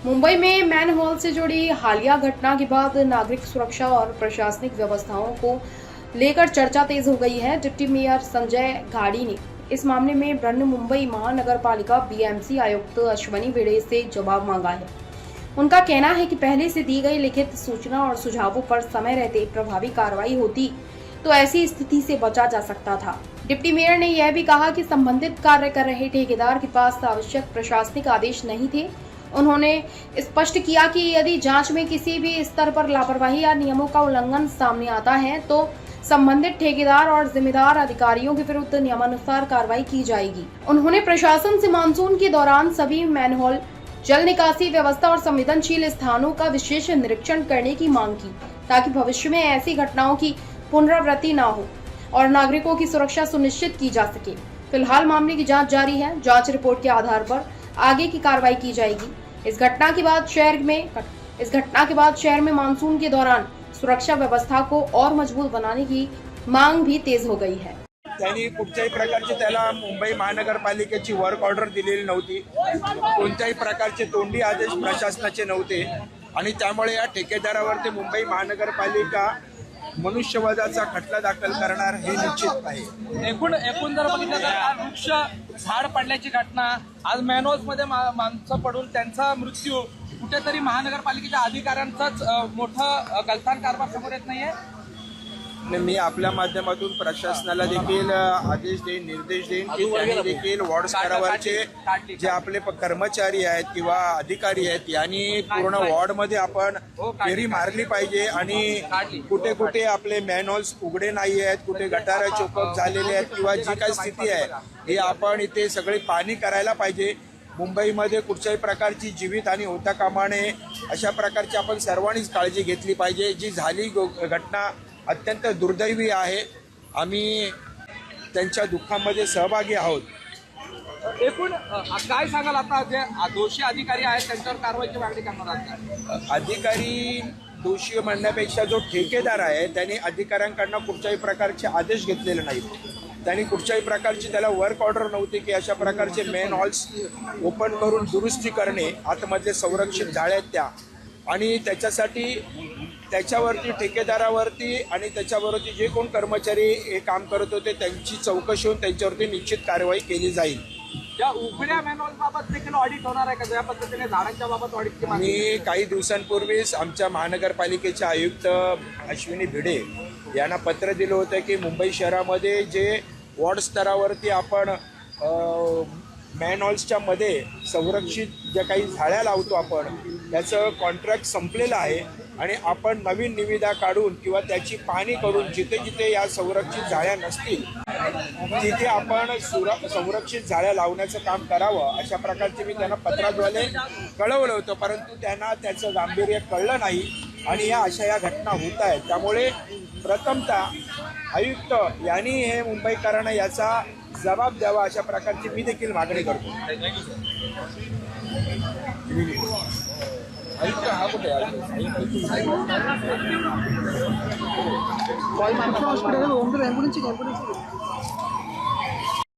मुंबई में मैनहोल से जुड़ी हालिया घटना के बाद नागरिक सुरक्षा और प्रशासनिक व्यवस्थाओं को लेकर चर्चा तेज हो गई है। डिप्टी मेयर संजय घाड़ी ने इस मामले में बृहन्मुंबई महानगर पालिका बीएमसी आयुक्त अश्वनी भिड़े से जवाब मांगा है। उनका कहना है कि पहले से दी गई लिखित सूचना और सुझावों पर समय रहते प्रभावी कार्रवाई होती तो ऐसी स्थिति से बचा जा सकता था। डिप्टी मेयर ने यह भी कहा कि संबंधित कार्य कर रहे ठेकेदार के पास आवश्यक प्रशासनिक आदेश नहीं थे। उन्होंने स्पष्ट किया कि यदि जांच में किसी भी स्तर पर लापरवाही या नियमों का उल्लंघन सामने आता है तो संबंधित ठेकेदार और जिम्मेदार अधिकारियों के विरुद्ध नियमानुसार कार्रवाई की जाएगी। उन्होंने प्रशासन से मानसून के दौरान सभी मैनहोल, जल निकासी व्यवस्था और संवेदनशील स्थानों का विशेष निरीक्षण करने की मांग की ताकि भविष्य में ऐसी घटनाओं की पुनरावृत्ति न हो और नागरिकों की सुरक्षा सुनिश्चित की जा सके। फिलहाल मामले की जांच जारी है। जांच रिपोर्ट के आधार पर आगे की कार्रवाई की जाएगी। इस घटना के बाद शहर में मानसून के दौरान सुरक्षा व्यवस्था को और मजबूत बनाने की मांग भी तेज हो गई है। त्यांनी कुठल्याही प्रकारचे त्याला मुंबई महानगरपालिकेची वर्क ऑर्डर दिलेली नव्हती, कोणत्याही प्रकारचे तोंडी आदेश प्रशासनाचे नव्हते आणि त्यामुळे या ठेकेदारावरती मुंबई महानगरपालिका मनुष्यवधाचा खटला दाखल करणार हे निश्चित आहे। एकूण जर बघितलं तर आज वृक्ष झाड पडल्याची घटना, आज मॅनहोल्स मध्ये माणसं पडून त्यांचा मृत्यू, कुठेतरी महानगरपालिकेच्या अधिकाऱ्यांचाच मोठं गलथान कारभार समोर येत नाहीये। मी आपल्या माध्यमातून प्रशासनाला देखील आदेश देईन, निर्देश देईन की त्यांनी देखील वॉर्ड स्तरावरचे जे आपले कर्मचारी आहेत किंवा अधिकारी आहेत यांनी पूर्ण वॉर्डमध्ये आपण फेरी मारली पाहिजे आणि कुठे कुठे आपले मॅनहोल्स उघडे नाही आहेत, कुठे गटार चोकअप झालेले आहेत किंवा जी काही स्थिती आहे ही आपण इथे सगळी पाहणी करायला पाहिजे। मुंबईमध्ये कुठच्याही प्रकारची जीवितहानी होता कामा नये अशा प्रकारची आपण सर्वांनीच काळजी घेतली पाहिजे। जी झाली घटना अत्यंत दुर्दैवी आहे। आम्ही त्यांच्या दुःखामध्ये सहभागी आहोत। एकूण काय सांगाल आता जे दोषी अधिकारी आहेत त्यांच्यावर कारवाईची मागणी करणार आहात? अधिकारी दोषी म्हणण्यापेक्षा जो ठेकेदार आहे त्यांनी अधिकाऱ्यांकडून कुठच्याही प्रकारचे आदेश घेतलेले नाहीत। त्यांनी कुठच्याही प्रकारची त्याला वर्क ऑर्डर नव्हती की अशा प्रकारचे मेन हॉल्स ओपन करून दुरुस्ती करणे, आतमधले संरक्षित जाळे आहेत त्या, आणि त्याच्यावरती ठेकेदारावरती आणि त्याच्यावरती जे कोण कर्मचारी हे काम करत होते त्यांची चौकशी होऊन त्यांच्यावरती निश्चित कारवाई केली जाईल। या उघड्या मॅनहोल बाबत देखील ऑडिट होणार आहे का? ज्या पद्धतीने झाडांच्या बाबत ऑडिटची मागणी? मी काही दिवसांपूर्वीच आमच्या महानगरपालिकेचे आयुक्त अश्विनी भिडे यांना पत्र दिलं होतं की मुंबई शहरामध्ये जे वॉर्ड स्तरावरती आपण मॅनहोल्सच्या मध्ये संरक्षित ज्या काही झाड्या लावतो आपण त्याचं कॉन्ट्रॅक्ट संपलेलं आहे आणि आपण नवीन निविदा काढून किंवा त्याची पाहणी करून जिथे जिथे या संरक्षित झाड्या नसतील तिथे आपण संरक्षित झाड्या लावण्याचं काम करावं अशा प्रकारचे मी त्यांना पत्राद्वारे कळवलं होतं, परंतु त्यांना त्याचं गांभीर्य कळलं नाही आणि या घटना होत आहेत। त्यामुळे प्रथमतः आयुक्त यांनी हे मुंबईकरांना याचा जबाब द्यावा अशा प्रकारची मी देखील मागणी करतो। आयुक्त हा कुठे आहे?